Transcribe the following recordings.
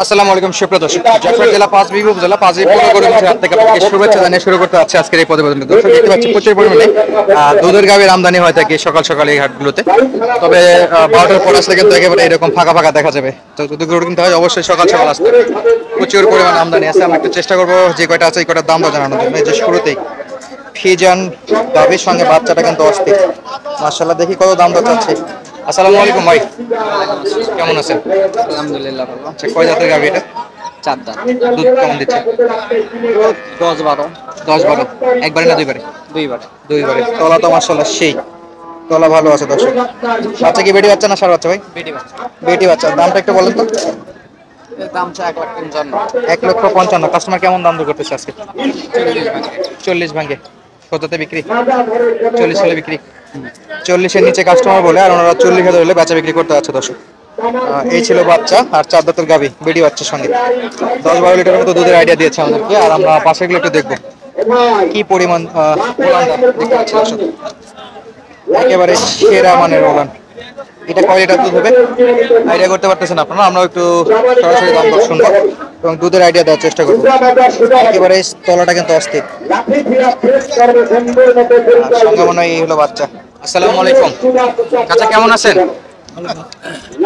আসসালামু আলাইকুম সুপ্রিয় দর্শক, যশোর জেলা পাঁচবিবি উপজেলা পাঁচবিবি পৌরগড়ের হাট থেকে আপনাকে শুভেচ্ছা জানিয়ে শুরু করতে যাচ্ছে আজকের এই প্রতিবেদন। দর্শক দেখতে পাচ্ছি প্রচুর পরিমাণে দুধের গাভীর আমদানি হয় থাকে সকাল সকাল এই হাটগুলোতে। তবে 12টার পর আসলে কিন্তু একেবারে এরকম ফাঁকা ফাঁকা দেখা যাবে। তো দুধ গরু কিনতে হয় অবশ্যই সকাল সকাল আসতে। প্রচুর পরিমাণ আমদানি আছে, আমরা একটু চেষ্টা করবো যে কয়টা আছে এই কয়টার দাম জানানোর জন্য। এই যে শুরুতেই ফিজান গাভীর সঙ্গে বাচ্চাটা কিন্তু অস্থির, মাশাআল্লাহ। দেখি কত দাম দর চাচ্ছে। আসসালামু আলাইকুম ভাই, কেমন আছেন? আলহামদুলিল্লাহ ভালো। আচ্ছা, কয় জাতের গাভী এটা? 4 দাঁত। দুধ কেমন দিচ্ছে? 10-12 10-12 একবারে না দুইবারে? দুইবার। দুইবারে। তলা তো মাশাআল্লাহ সেই, তলা ভালো আছে দর্শক। বাচ্চা কি বেটি বাচ্চা না ষাঁড় বাচ্চা ভাই? বেটি বাচ্চা। বেটি বাচ্চা। দামটা একটু বলেন তো। এর দাম চা 1,55,000। 1,55,000। কাস্টমার কেমন দাম দর করতেছে আজকে? 40 ভাঙে। 40 ভাঙে। কততে বিক্রি? 40 হলে বিক্রি। 40-এর নিচে কাস্টমার বলে, আর ওনারা 40,000 হলে বেচা বিক্রি করতে আছে দর্শক। এই ছিল বাচ্চা আর 4 দাঁতের গাভী বেটি বাচ্চার সঙ্গে। 10-12 লিটারের মতো দুধের আইডিয়া দিয়েছে আমাদেরকে। আর আমরা পাশেগুলো একটু দেখবো কি পরিমাণ ওলানটা দেখতে পাচ্ছি দর্শক। একেবারে সেরা মানের ওলান। এটা কয় লিটার দুধ হবে আইডিয়া করতে পারতেছেন আপনারা। আমরা একটু সরাসরি দাম দর শুনবো এবং দুধের আইডিয়া দেওয়ার চেষ্টা করবো। একেবারে তলাটা কিন্তু অস্থির। সঙ্গে মনে হয় এই হলো বাচ্চা। আসসালামু আলাইকুম চাচা, কেমন আছেন?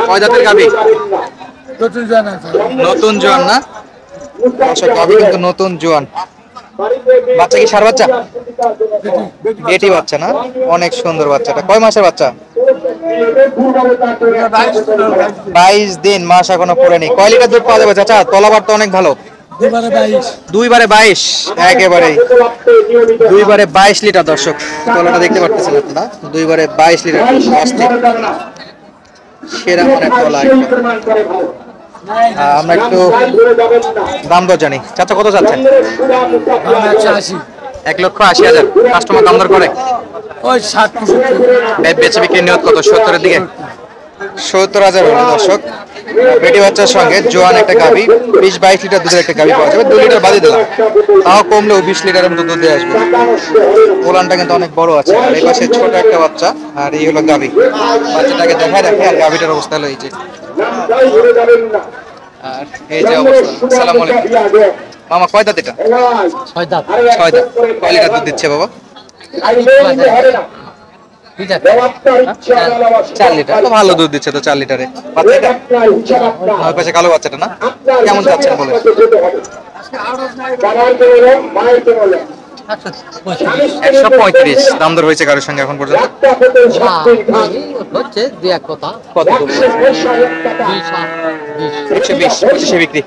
কয় জাতের গাভী? নতুন জোয়ান না? গাভী কিন্তু নতুন জোয়ান। বাচ্চা কি ষাঁড় বাচ্চা? বেটি বাচ্চা না? অনেক সুন্দর বাচ্চাটা। কয় মাসের বাচ্চা? 22 দিন, মাস এখনো পড়েনি। কয় লিটার দুধ পাওয়া যাবে চাচা? তলাবার তো অনেক ভালো। 2-22 একেবারে 2-22 লিটার দর্শক। তলাটা দেখতে পারতেছেন আপনারা। 2-22 লিটার সেরা মানের তলা। আমরা একটু দাম দর জানি। চাচা কত যাচ্ছেন? 1,80,000। কাস্টমার দাম দর করে? ওই 60-65। বেচে বিক্রি নিয়ত কত? 70-এর দিকে। 70,000 হলো দর্শক। বেটি বাচ্চার সঙ্গে জোয়ান একটা গাভী, 20-22 লিটার দুধের একটা গাভী পাওয়া যাবে। 2 লিটার বাদে দিলাম, তাও কমলেও 20 লিটারের মতো দুধ দিয়ে আসবে। ওলানটা কিন্তু অনেক বড় আছে। আর এই পাশে ছোট একটা বাচ্চা, আর এই হলো গাভী। বাচ্চাটাকে দেখায় রাখে। আর গাভীটার অবস্থা হলো এই যে। আর এই যে অবস্থা। আসসালামু আলাইকুম মামা, কয় দাঁত এটা? 6 দাঁত। 6 দাঁত। কয় লিটার দুধ দিচ্ছে বাবা? 4 লিটার। তো ভালো দুধ দিচ্ছে তো 4 লিটারে। বাচ্চাটা ওই পাশে কালো বাচ্চাটা না? কেমন যাচ্ছেন বলে? 135 দাম দর হয়েছে কারোর সঙ্গে এখন পর্যন্ত? হচ্ছে দুই এক কথা। কত? 120 25-এ বিক্রি।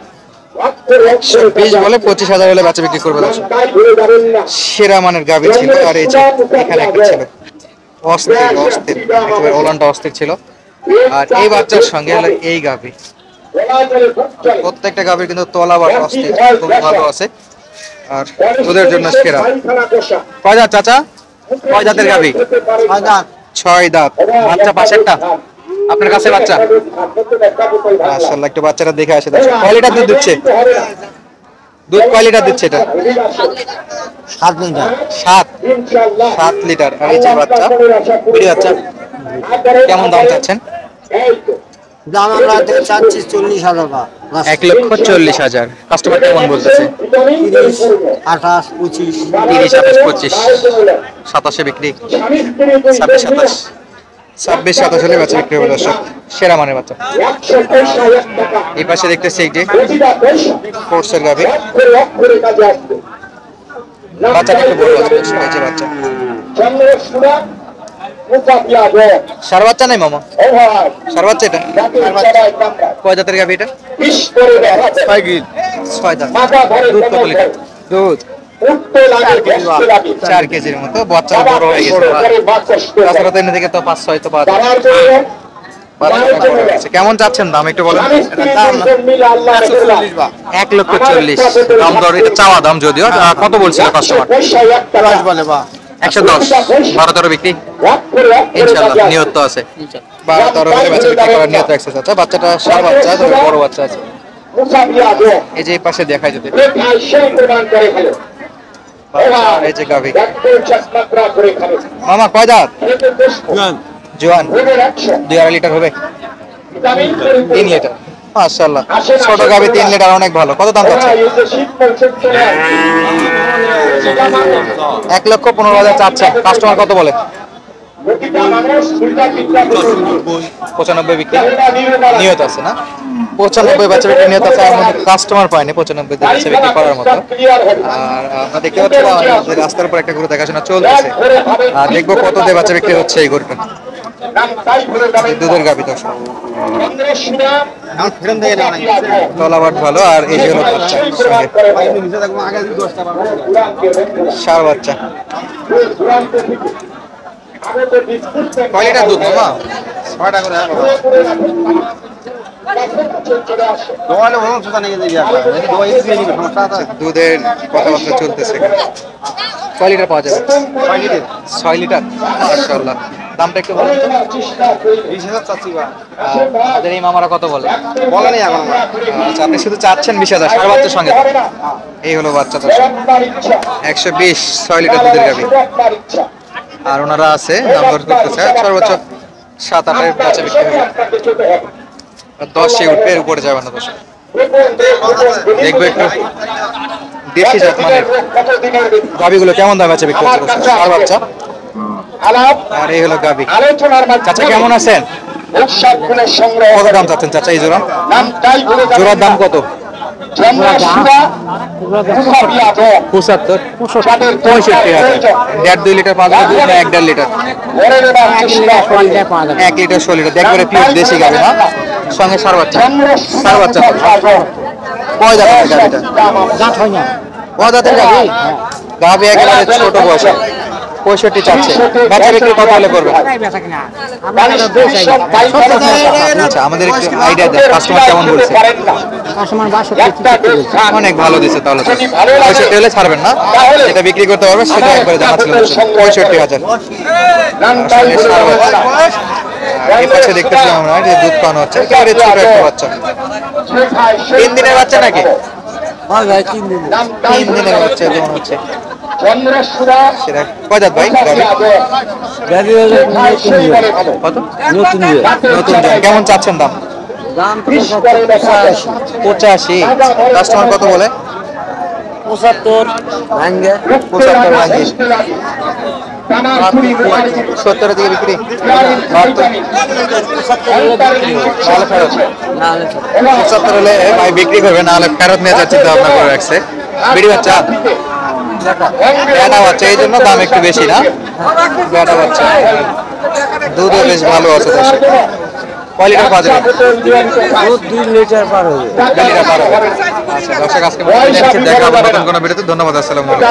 120 বলে 25,000 হলে বাচ্চা বিক্রি করবে দর্শক। সেরা মানের গাভী ছিল। আর এই যে এখানে একটা ছিল অস্থির অস্থির, একেবারে ওলানটা অস্থির ছিল। আর এই বাচ্চার সঙ্গে হলো এই গাভী। প্রত্যেকটা গাভীর কিন্তু তলা বাট অস্থির, খুব ভালো আছে। আর ওদের জন্য সেরা। কয় দাঁত চাচা? কয় দাঁতের গাভী? 6 দাঁত। বাচ্চা পাশেরটা আপনার কাছে বাচ্চা? মাশাআল্লাহ, একটু বাচ্চাটা দেখে আসে দর্শক। কয় লিটার দুধ দিচ্ছে? দুধ কয় লিটার দিচ্ছে এটা? 7 লিটার। 7 লিটার। আর এই যে বাচ্চা, বেটি বাচ্চা। কেমন দাম চাচ্ছেন? দাম আমরা চাচ্ছি 40,000 টাকা। 1,40,000। কাস্টমার কেমন বলতেছে? 30, 28, 25। 30, 28, 25, 27-এ বিক্রি। 26, 27 হলে বাচ্চা বিক্রি হবে দর্শক। সেরা মানের বাচ্চা। এই পাশে দেখতেছি এই যে কোর্সের গাভী। বাচ্চাটা একটু বড় আছে। এই যে বাচ্চা। ষাঁড় বাচ্চা নাই মামা? ষাঁড় বাচ্চা এটা? কয় জাতের গাভী এটা? 6 দাঁত। দুধ কত লিটার? দুধ 4 কেজির মতো। বাচ্চা বড় হয়ে গেছে। তাছাড়া তো এনে থেকে তো 5-6 তো পাওয়া যায়। কেমন চাচ্ছেন দাম একটু বলেন? 1,40,000 দাম দর। এটা চাওয়া দাম যদিও। কত বলছিল কাস্টমার? 110। 12-13 বিক্রি ইনশাআল্লাহ। নিয়ত তো আছে 12-13 হলে বাচ্চা বিক্রি করার নিয়ত রাখছে চাচা। বাচ্চাটা ষাঁড় বাচ্চা, তবে বড় বাচ্চা আছে। এই যে এই পাশে দেখায় যদি এই যে গাভী। মামা কয় দাঁত? জোয়ান। 2-2.5 লিটার হবে? 3 লিটার। মাশাআল্লাহ, ছোট গাভী 3 লিটার, অনেক ভালো। কত দাম চাচ্ছে? 1,15,000 চাচ্ছে। কাস্টমার কত বলে? 95 বিক্রি নিয়ত আছে না? 95 বেচা বিক্রি নিয়ত আছে, এর মধ্যে কাস্টমার পায়নি 95 দিয়ে বেচা বিক্রি করার মতো। আর আমরা দেখতে পাচ্ছি আমাদের রাস্তার উপর একটা গরু দেখাশোনা চলতেছে, আর দেখবো কত দিয়ে বেচা বিক্রি হচ্ছে এই গরুটা। দুধের গাভী দর্শক, তলাবাট ভালো, আর এই যে হলো বাচ্চা সঙ্গে ষাঁড় বাচ্চা। কয় লিটার দুধ মামা? 6টা করে। দুধের কথাবার্তা চলতেছে। কয় লিটার পাওয়া যাবে? 6 লিটার। মাশাআল্লাহ, দামটা একটু বলুন তো। 20,000 চাচ্ছি। আমাদের এই মামারা কত বলে? বলেনি এখন। আচ্ছা, আপনি শুধু চাচ্ছেন 20,000 ষাঁড় বাচ্চার সঙ্গে। এই হলো বাচ্চা তো 120, 6 লিটার দুধের গাভী। আর ওনারা আছে দাম দর করতেছে, সর্বোচ্চ 7-8 বাচ্চা বিক্রি হবে। 10 উঠবে, এর উপরে যাবে না দর্শক। দেখবো একটু দেশি জাত মানের গাভীগুলো কেমন দাম আছে বিক্রি হচ্ছে। ষাঁড় বাচ্চা, আর এই হলো গাভী। চাচা কেমন আছেন? কত দাম চাচ্ছেন চাচা এই জোড়া? জোড়ার দাম কত? 75, 65,000। 1.5-2 লিটার পাওয়া যাবে দুধ না 1.5 লিটার? 1 litre 100 litre. দেখবে পিওর দেশি গাভী না, সঙ্গে ষাঁড় বাচ্চা। ষাঁড় বাচ্চা কয় দাঁতের গাভীটা? কয় দাঁতের গাভী? গাভী একেবারে ছোট বয়সে। 65 চাচ্ছে। বেচা বিক্রি কত হলে করবে? আচ্ছা, আমাদের একটু আইডিয়া দেন, কাস্টমার কেমন বলছে? অনেক ভালো দিচ্ছে তাহলে। 65 হলে ছাড়বেন না? যেটা বিক্রি করতে পারবে সেটা একবারে জানাচ্ছিলেন। 65,000। এই পাশে দেখতেছি আমরা যে দুধ পান হচ্ছে, একেবারে ছোট একটা বাচ্চা। 3 দিনের বাচ্চা নাকি? 3 দিনের বাচ্চা যেমন হচ্ছে। সেটা কয় দাঁত ভাই? কত? নতুন। কেমন চাচ্ছেন দাম? 85। কাস্টমার কত বলে? 75 ভাঙ্গে। 70 দিকে বিক্রি। 75 হলে ভাই বিক্রি করবে, নাহলে ফেরত নিয়ে যাচ্ছে চিন্তা ভাবনা করে রাখছে। বিড়ি বাচ্চা, বেটা বাচ্চা, এই জন্য দাম একটু বেশি না? বেটা বাচ্চা, দুধও বেশ ভালো আছে। কয় লিটার পাওয়া যাবে? 2 লিটার পার হবে। আচ্ছা দর্শক, আজকে দেখা হবে নতুন কোনো ভিডিওতে। ধন্যবাদ, আসসালামু আলাইকুম।